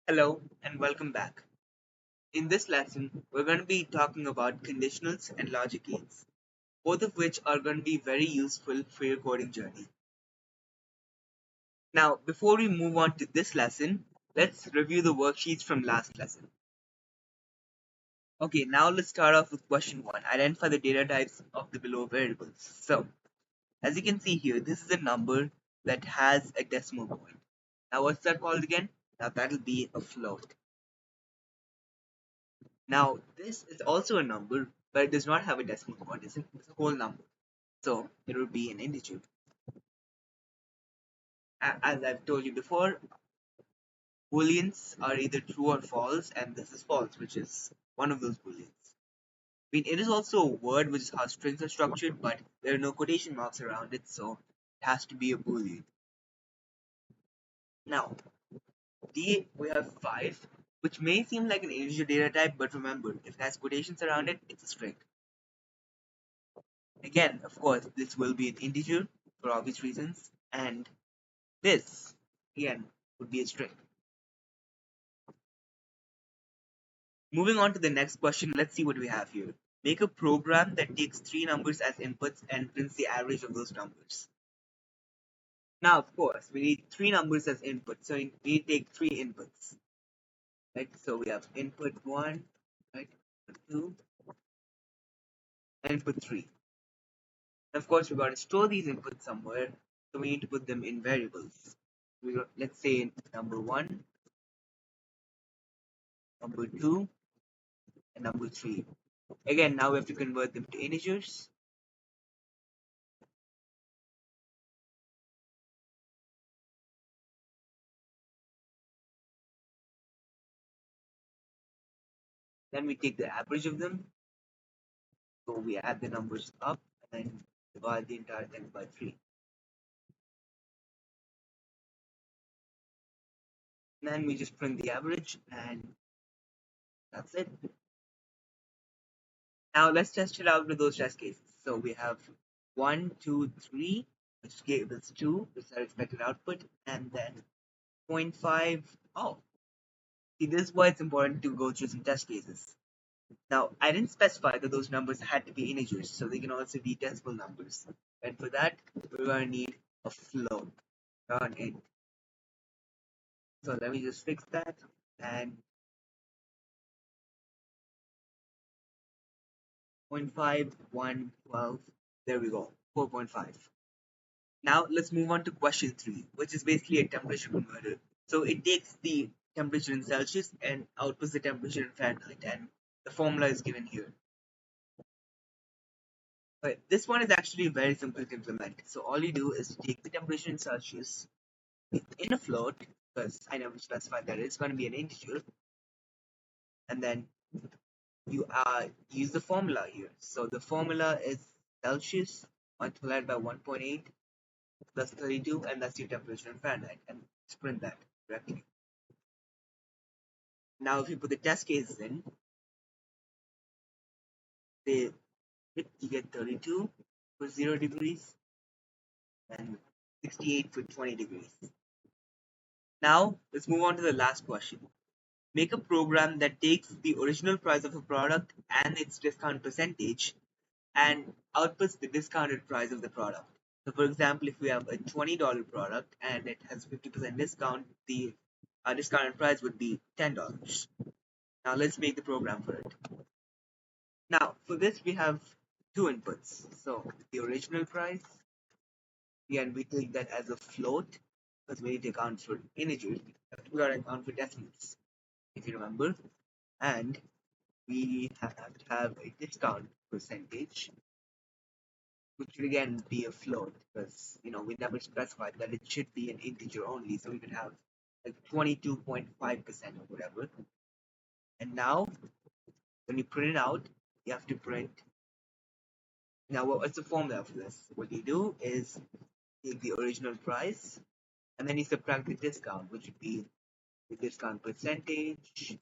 Hello and welcome back. In this lesson, we're going to be talking about conditionals and logic gates, both of which are going to be very useful for your coding journey. Now, before we move on to this lesson, let's review the worksheets from last lesson. Okay, now let's start off with question 1. Identify the data types of the below variables. So, as you can see here, this is a number that has a decimal point. Now, what's that called again? Now, that'll be a float. Now, this is also a number, but it does not have a decimal point. It's a whole number. So it would be an integer. As I've told you before, booleans are either true or false, and this is false, which is one of those booleans. I mean, it is also a word, which is how strings are structured, but there are no quotation marks around it, so it has to be a boolean. Now, we have 5, which may seem like an integer data type, but remember, if it has quotations around it, it's a string. Again, of course, this will be an integer for obvious reasons, and this, again, would be a string. Moving on to the next question, let's see what we have here. Make a program that takes 3 numbers as inputs and prints the average of those numbers. Now, of course, we need 3 numbers as inputs, so we take 3 inputs. Right? So we have input 1, right? Input 2, and input 3. And of course, we're going to store these inputs somewhere, so we need to put them in variables. Let's say number 1, number 2, and number 3. Again, now we have to convert them to integers. Then we take the average of them. So we add the numbers up and then divide the entire thing by 3. And then we just print the average and that's it. Now let's test it out with those test cases. So we have 1, 2, 3, which gave us 2, which is our expected output, and then 0.5. Oh, see, this is why it's important to go through some test cases. Now, I didn't specify that those numbers had to be integers, so they can also be decimal numbers. And for that, we're going to need a float, not an int. So let me just fix that and 0.5, 1, 12, there we go, 4.5. Now let's move on to question 3, which is basically a temperature converter. So it takes the temperature in Celsius and outputs the temperature in Fahrenheit, and the formula is given here. But this one is actually very simple to implement. So all you do is take the temperature in Celsius in a float, because I never specified that it's going to be an integer, and then you use the formula here. So the formula is Celsius multiplied by 1.8 plus 32, and that's your temperature in Fahrenheit, and print that correctly. Now, if you put the test cases in, you get 32 for 0 degrees and 68 for 20 degrees. Now, let's move on to the last question. Make a program that takes the original price of a product and its discount percentage and outputs the discounted price of the product. So, for example, if we have a $20 product and it has 50% discount, the discounted price would be $10. Now, let's make the program for it. Now, for this, we have 2 inputs. So, the original price, again, we take that as a float because we need to account for integers. We got to account for decimals, if you remember. And we have to have a discount percentage, which would again be a float because we never specified that it should be an integer only, so we could have like 22.5% or whatever. And now when you print it out, you have to print. Now what's the formula for this? What you do is take the original price and then you subtract the discount, which would be the discount percentage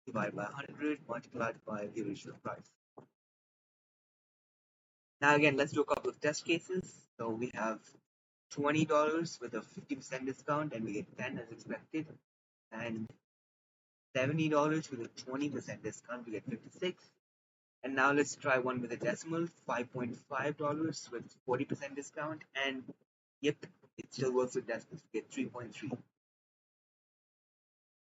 divided by 100 multiplied by the original price. Now again, let's do a couple of test cases. So we have $20 with a 50% discount and we get 10 as expected. and $70 with a 20% discount, we get 56. And now let's try one with a decimal, $5.5 with 40% discount, and yep, it still works with decimals. We get 3.3.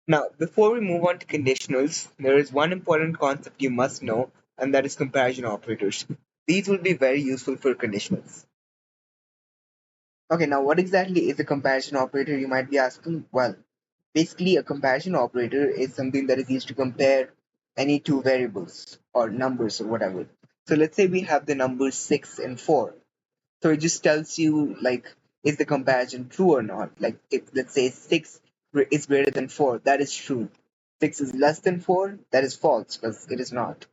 Now, before we move on to conditionals, there is one important concept you must know, and that is comparison operators. These will be very useful for conditionals. Okay, now what exactly is a comparison operator, you might be asking? Well, basically, a comparison operator is something that is used to compare any two variables or numbers or whatever. So let's say we have the numbers 6 and 4. So it just tells you, like, is the comparison true or not? Like, if let's say 6 is greater than 4, that is true. 6 is less than 4, that is false because it is not.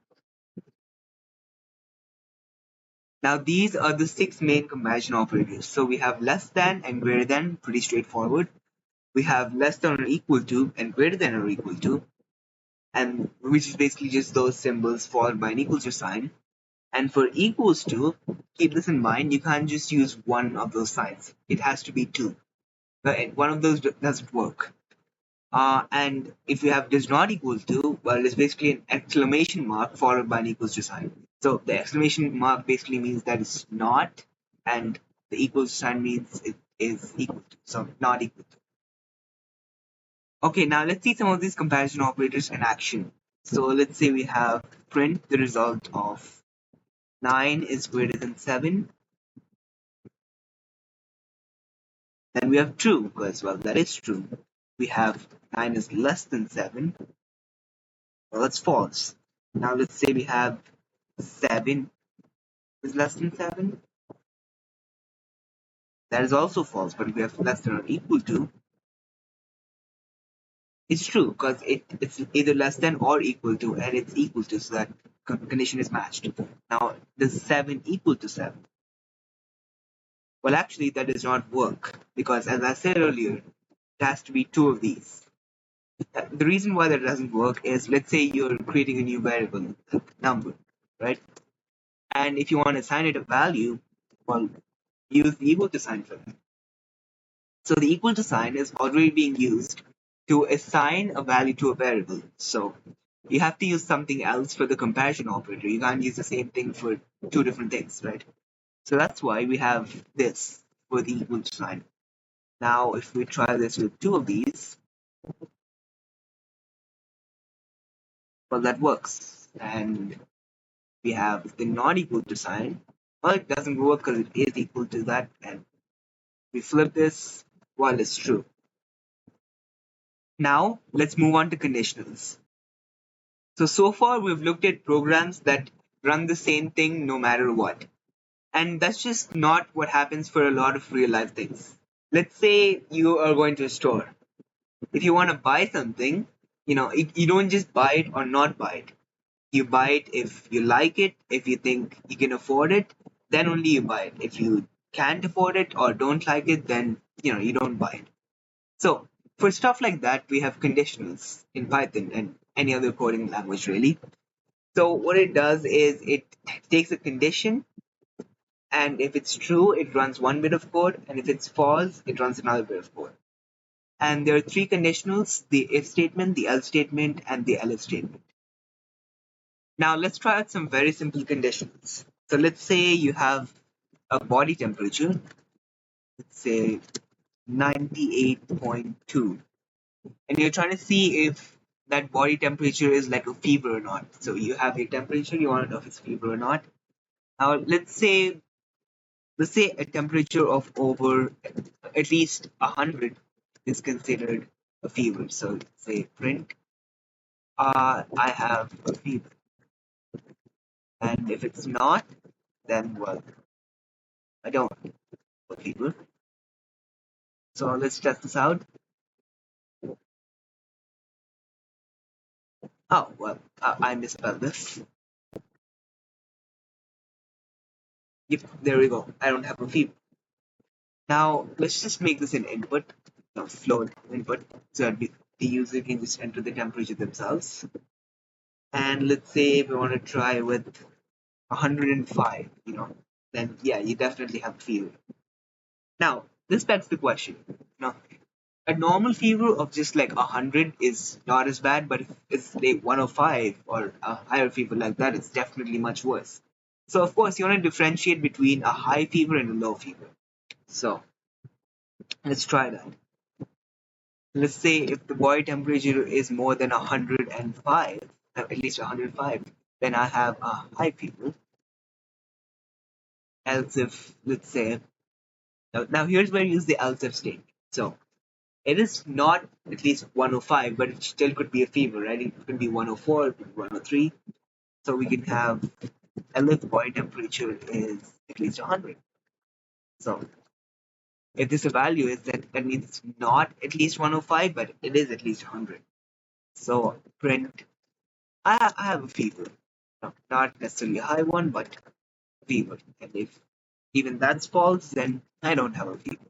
Now, these are the 6 main comparison operators. So we have less than and greater than, pretty straightforward. We have less than or equal to and greater than or equal to, and which is basically just those symbols followed by an equal to sign. And for equals to, keep this in mind, you can't just use one of those signs. It has to be two. Right? One of those doesn't work. And if you have does not equal to, well, it's basically an exclamation mark followed by an equals to sign. So the exclamation mark basically means that it's not, and the equals sign means it is equal to, so not equal to. Okay, now let's see some of these comparison operators in action. So let's say we have print the result of 9 is greater than 7. Then we have true, because, well, that is true. We have 9 is less than 7. Well, that's false. Now let's say we have 7 is less than 7. That is also false, but we have less than or equal to. It's true, because it's either less than or equal to, and it's equal to, so that condition is matched. Now, does 7 equal to 7? Well, actually, that does not work, because as I said earlier, it has to be two of these. The reason why that doesn't work is, let's say you're creating a new variable, number, right? And if you want to assign it a value, well, use the equal to sign for that. So the equal to sign is already being used to assign a value to a variable. So you have to use something else for the comparison operator. You can't use the same thing for two different things, right? So that's why we have this for the equal to sign. Now, if we try this with two of these, well, that works. And we have the not equal to sign. Well, it doesn't work because it is equal to that. And we flip this, well, it's true. Now, let's move on to conditionals. So far we've looked at programs that run the same thing no matter what. And that's just not what happens for a lot of real life things. Let's say you are going to a store. If you want to buy something, you don't just buy it or not buy it. You buy it if you like it, if you think you can afford it, then only you buy it. If you can't afford it or don't like it, then you don't buy it. So for stuff like that, we have conditionals in Python and any other coding language really. So what it does is it takes a condition, and if it's true, it runs one bit of code, and if it's false, it runs another bit of code. And there are three conditionals: the if statement, the else statement, and the elif statement. Now let's try out some very simple conditions. So let's say you have a body temperature, let's say 98.2, and you're trying to see if that body temperature is like a fever or not. So you have a temperature, you want to know if it's fever or not. Now let's say a temperature of over at least 100 is considered a fever. So say print, I have a fever. And if it's not, then well, I don't have a fever. So let's test this out. Oh, well, I misspelled this. Yep, there we go. I don't have a fever. Now, let's just make this an input, float input, so that the user can just enter the temperature themselves. And let's say we want to try with 105, then yeah, you definitely have fever. Now, this begs the question, A normal fever of just like 100 is not as bad, but if it's like 105 or a higher fever like that, it's definitely much worse. So of course you want to differentiate between a high fever and a low fever. So let's try that. Let's say if the body temperature is more than 105, at least 105, then I have a high fever. Else if, let's say, now here's where you use the else if statement. So it is not at least 105, but it still could be a fever, right? It could be 104, it could be 103. So we can have else body temperature is at least 100. So if this a value is that means it's not at least 105, but it is at least 100. So print I have a fever. No, not necessarily a high one, but fever. And if even that's false, then I don't have a fever.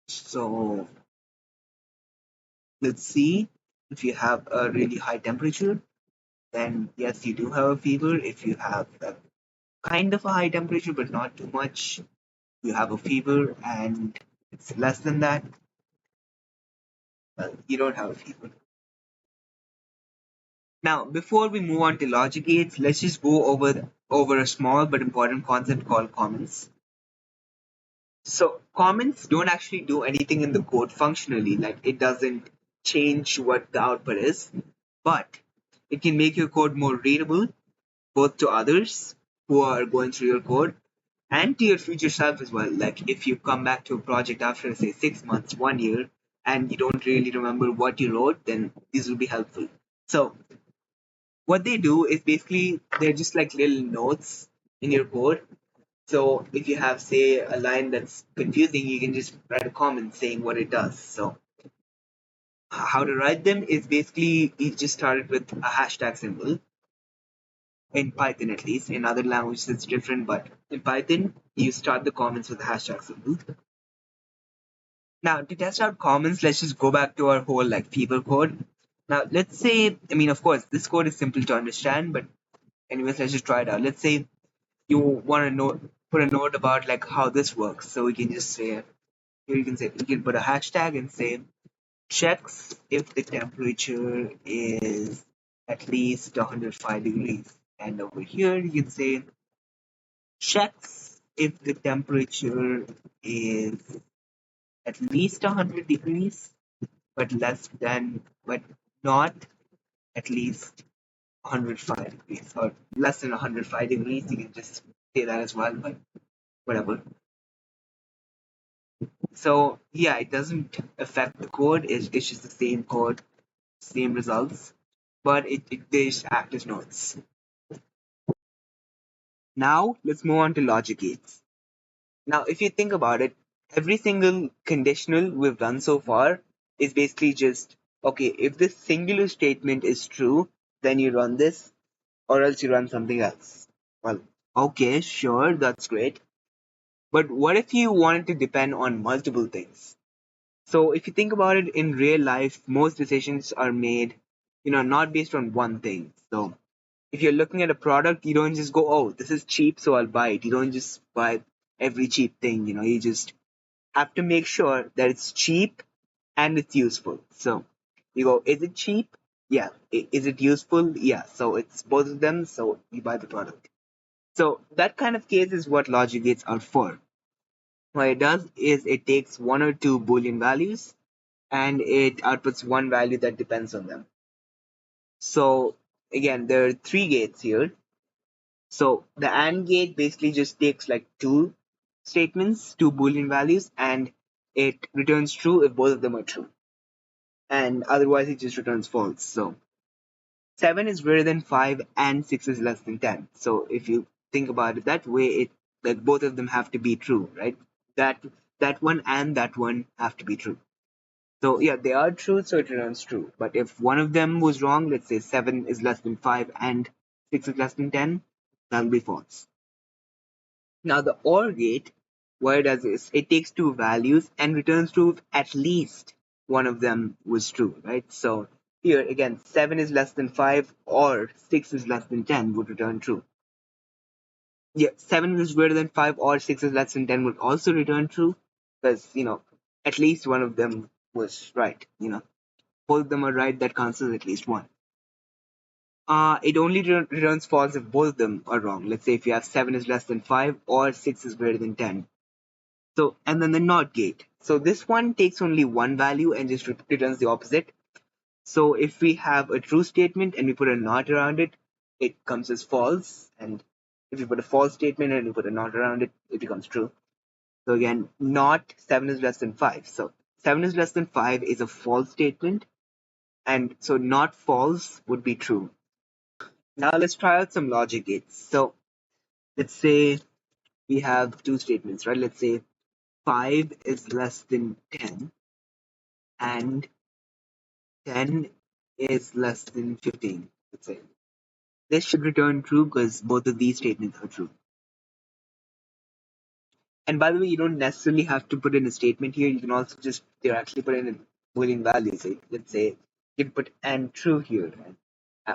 So let's see if you have a really high temperature, then yes, you do have a fever. If you have a kind of a high temperature, but not too much, you have a fever, and it's less than that, well, you don't have a fever. Now, before we move on to logic gates, let's just go over a small but important concept called comments. So comments don't actually do anything in the code functionally, like it doesn't change what the output is, but it can make your code more readable both to others who are going through your code and to your future self as well. Like if you come back to a project after say 6 months, 1 year, and you don't really remember what you wrote, then these will be helpful. So what they do is basically they're just like little notes in your code. So if you have, say, a line that's confusing, you can just write a comment saying what it does. So how to write them is basically you just started with a hashtag symbol in Python at least. In other languages it's different, but in Python you start the comments with a hashtag symbol. Now to test out comments, let's just go back to our whole like fever code. Now let's say, I mean, of course this code is simple to understand, but anyways, let's just try it out. Let's say you want to know put a note about like how this works. So we can just say here you can put a hashtag and say checks if the temperature is at least 105 degrees. And over here you can say checks if the temperature is at least 100 degrees but not at least 105 degrees, or less than 105 degrees. You can just say that as well, but whatever. So yeah, it doesn't affect the code. It's just the same code, same results, but they just act as nodes. Now let's move on to logic gates. Now, if you think about it, every single conditional we've done so far is basically just okay. If this singular statement is true, then you run this, or else you run something else. Well, okay, sure, that's great. But what if you wanted to depend on multiple things? So if you think about it in real life, most decisions are made, not based on one thing. So if you're looking at a product, you don't just go, oh, this is cheap, so I'll buy it. You don't just buy every cheap thing, you just have to make sure that it's cheap and it's useful. So you go, is it cheap? Yeah. Is it useful? Yeah. So it's both of them, so you buy the product. So that kind of case is what logic gates are for. What it does is it takes one or two Boolean values and it outputs one value that depends on them. So again, there are three gates here. So the AND gate basically just takes like two statements, two Boolean values, and it returns true if both of them are true. And otherwise it just returns false. So 7 is greater than 5 and 6 is less than 10. So if you think about it that way, it like both of them have to be true, right? That that one and that one have to be true. So yeah, they are true, so it returns true. But if one of them was wrong, let's say 7 is less than 5 and 6 is less than 10, that'll be false. Now the OR gate, what it does is it takes two values and returns true if at least one of them was true, right? So here again, 7 is less than 5 or 6 is less than 10 would return true. Yeah, 7 is greater than 5 or 6 is less than 10 would also return true because, at least one of them was right. Both of them are right. That counts as at least one. It only returns false if both of them are wrong. Let's say if you have 7 is less than 5 or 6 is greater than 10. So, and then the NOT gate. So this one takes only one value and just returns the opposite. So if we have a true statement and we put a NOT around it, it comes as false. And if we put a false statement and we put a NOT around it, it becomes true. So again, not 7 is less than 5. So 7 is less than 5 is a false statement. And so not false would be true. Now let's try out some logic gates. So let's say we have two statements, right? Let's say 5 is less than 10 and 10 is less than 15. Let's say this should return true because both of these statements are true. And by the way, you don't necessarily have to put in a statement here. You can also just directly put in a Boolean value. So let's say you can put and true here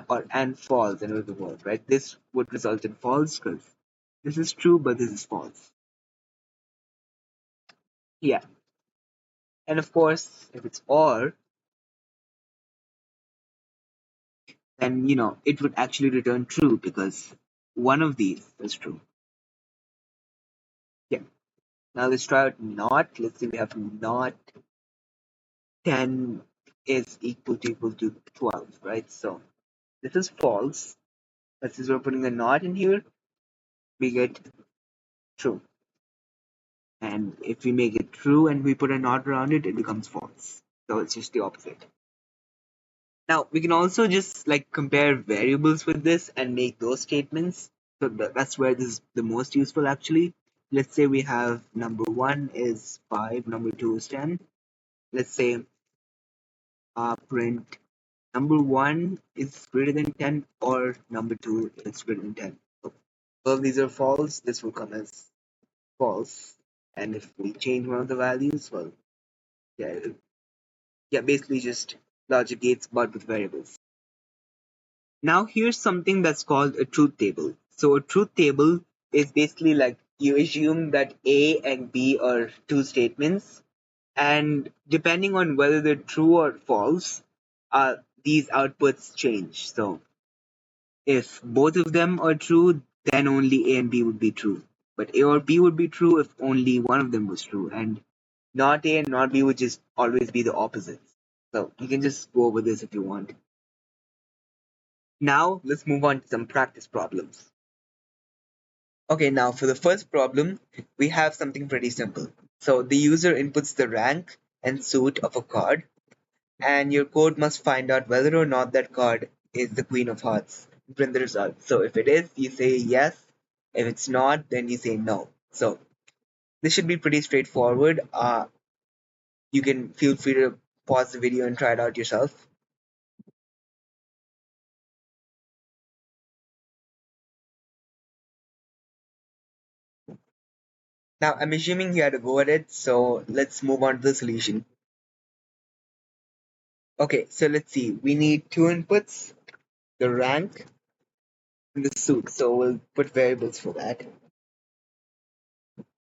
or and false and another word, right? This would result in false because this is true, but this is false. Yeah. And of course, if it's or, then it would actually return true because one of these is true. Yeah. Now let's try out not. Let's say we have not 10 is equal to 12, right? So this is false. But since we're putting a not in here, we get true. And if we make it true and we put a not around it, it becomes false. So it's just the opposite. Now we can also just like compare variables with this and make those statements. So that's where this is the most useful actually. Let's say we have number 1 is 5, number 2 is 10. Let's say print number 1 is greater than 10 or number 2 is greater than 10. So both of these are false. This will come as false. And if we change one of the values, well, yeah, basically just logic gates but with variables. Now here's something that's called a truth table. So a truth table is basically like you assume that A and B are two statements, and depending on whether they're true or false, these outputs change. So if both of them are true, then only A and B would be true. But A or B would be true if only one of them was true, and not A and not B would just always be the opposites. So you can just go over this if you want. Now let's move on to some practice problems. Okay, now for the first problem, we have something pretty simple. So the user inputs the rank and suit of a card, and your code must find out whether or not that card is the Queen of Hearts. Print the result. So if it is, you say yes. If it's not, then you say no. So this should be pretty straightforward. You can feel free to pause the video and try it out yourself. Now I'm assuming you had to go at it, so let's move on to the solution. Okay, so let's see. We need two inputs, the rank and the suit. So we'll put variables for that.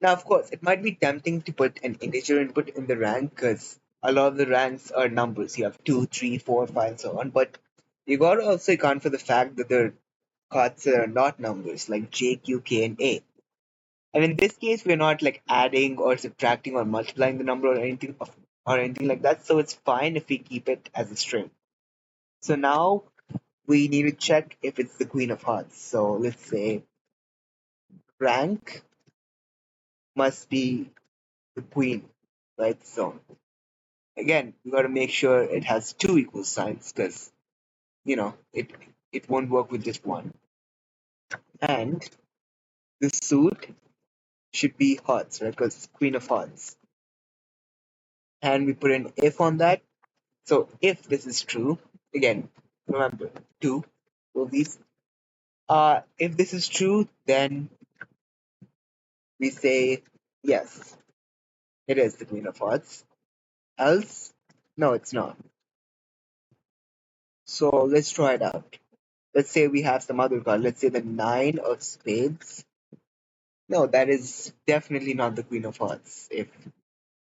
Now, of course, it might be tempting to put an integer input in the rank because a lot of the ranks are numbers. You have 2, 3, 4, 5, and so on. But you got to also account for the fact that there are cards that are not numbers like J, Q, K, and A. And in this case, we're not like adding or subtracting or multiplying the number or anything like that. So it's fine if we keep it as a string. So now we need to check if it's the Queen of Hearts. So let's say rank must be the queen, right? So again, you got to make sure it has two equal signs because it won't work with just one. And the suit should be hearts, right? Because it's Queen of Hearts. And we put an if on that. So if this is true, again, remember two of these. If this is true, then we say yes, it is the Queen of Hearts. Else, no, it's not. So let's try it out. Let's say we have some other card. Let's say the nine of spades. No, that is definitely not the Queen of Hearts. If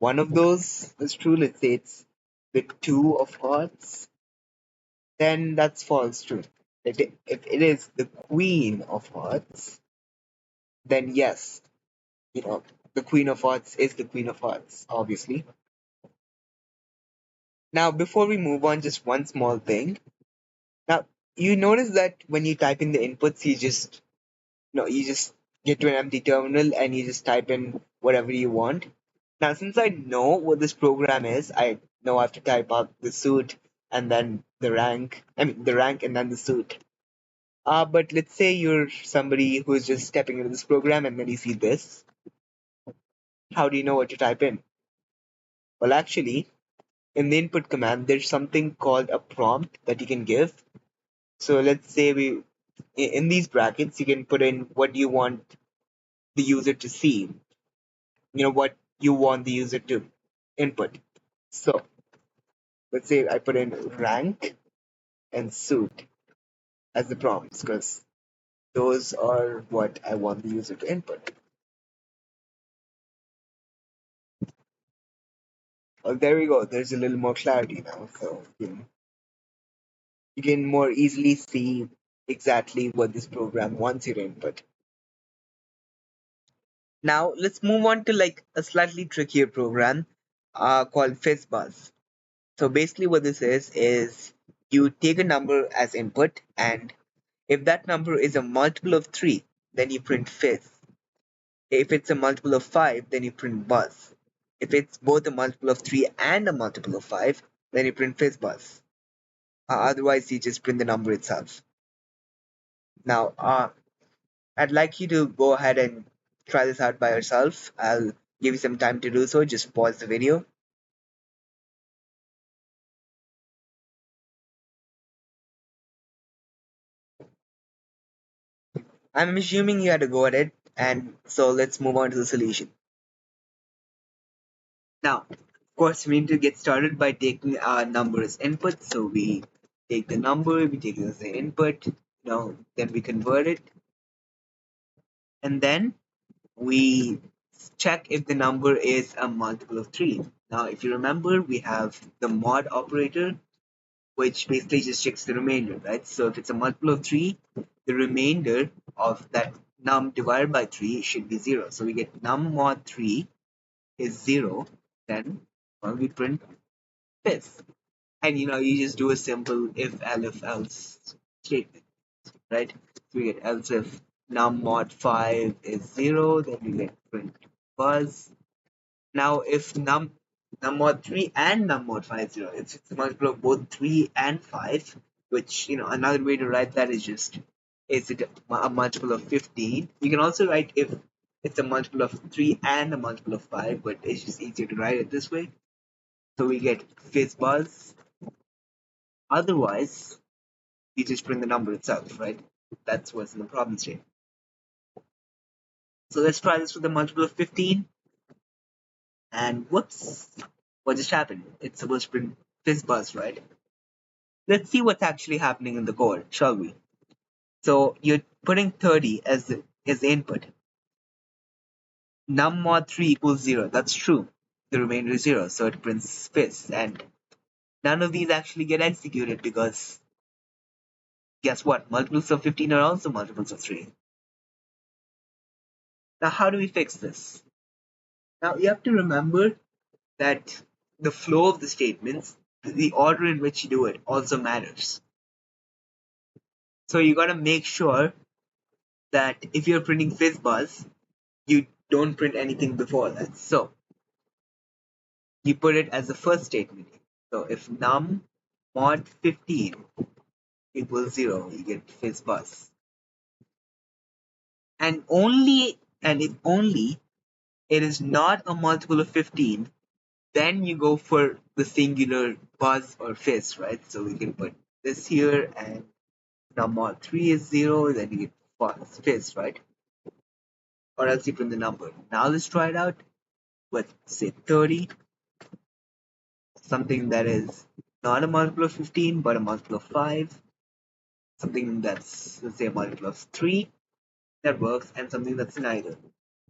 one of those is true, let's say it's the two of hearts, then that's false too. If it is the queen of hearts, then yes, you know, the queen of hearts is the queen of hearts, obviously. Now, before we move on, just one small thing. Now, you notice that when you type in the inputs, you just get to an empty terminal and you just type in whatever you want. Now, since I know what this program is, I know I have to type out the suit and then the rank. I mean, the rank and then the suit. But let's say you're somebody who's just stepping into this program and then you see this. How do you know what to type in? Well, actually, in the input command, there's something called a prompt that you can give. So let's say in these brackets, you can put in what you want the user to see, what you want the user to input. So let's say I put in rank and suit as the prompts because those are what I want the user to input. Well, there we go. There's a little more clarity now. So you can more easily see exactly what this program wants you to input. Now let's move on to like a slightly trickier program called FizzBuzz. So basically what this is you take a number as input, and if that number is a multiple of 3, then you print fizz. If it's a multiple of 5, then you print buzz. If it's both a multiple of 3 and a multiple of 5, then you print fizz buzz. Otherwise, you just print the number itself. Now, I'd like you to go ahead and try this out by yourself. I'll give you some time to do so. Just pause the video. I'm assuming you had to go at it, and so let's move on to the solution. Now, of course, we need to get started by taking our number as input. So we take the number, we take it as the input, then we convert it, and then we check if the number is a multiple of 3. Now, if you remember, we have the mod operator, which basically just checks the remainder, right? So if it's a multiple of 3, the remainder of that num divided by 3 should be 0. So we get num mod 3 is 0, then we print this. And you just do a simple if else statement, right? So we get else if num mod 5 is 0, then we get print buzz. Now if num mod 3 and num mod 5 is 0, if it's a multiple of both 3 and 5, which another way to write that is it a multiple of 15? You can also write if it's a multiple of 3 and a multiple of 5, but it's just easier to write it this way. So we get fizz buzz. Otherwise, you just print the number itself, right? That's what's in the problem statement. So let's try this with a multiple of 15. And whoops, what just happened? It's supposed to print fizz buzz, right? Let's see what's actually happening in the code, shall we? So you're putting 30 as the input. Num mod 3 equals 0. That's true. The remainder is 0, so it prints fizz. And none of these actually get executed because guess what? Multiples of 15 are also multiples of 3. Now, how do we fix this? Now, you have to remember that the flow of the statements, the order in which you do it, also matters. So you got to make sure that if you're printing fizzbuzz, you don't print anything before that. So you put it as the first statement. So if num mod 15 equals 0, you get fizzbuzz. And if only it is not a multiple of 15, then you go for the singular buzz or fizz, right? So we can put this here, and num mod 3 is 0, then you get fizz, right? Or else you print the number. Now let's try it out with, say, 30, something that is not a multiple of 15, but a multiple of 5, something that's, let's say, a multiple of 3, that works, and something that's neither,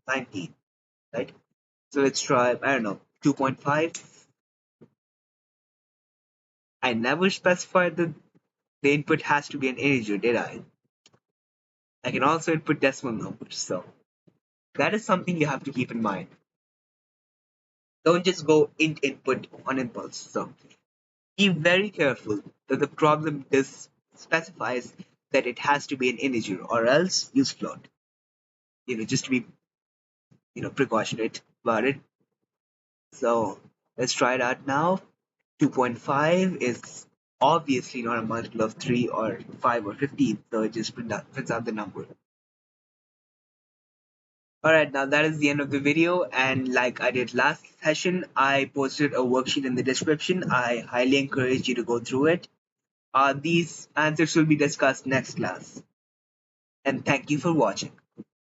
19, right? So let's try, I don't know, 2.5. I never specified that the input has to be an integer, did I? I can also input decimal numbers, so that is something you have to keep in mind. Don't just go int input on impulse. So be very careful that the problem this specifies that it has to be an integer or else use float. Just to be precautionate about it. So let's try it out now. 2.5 is obviously not a multiple of 3 or 5 or 15, so it just prints out the number. Alright, now that is the end of the video, and like I did last session, I posted a worksheet in the description. I highly encourage you to go through it. These answers will be discussed next class. And thank you for watching.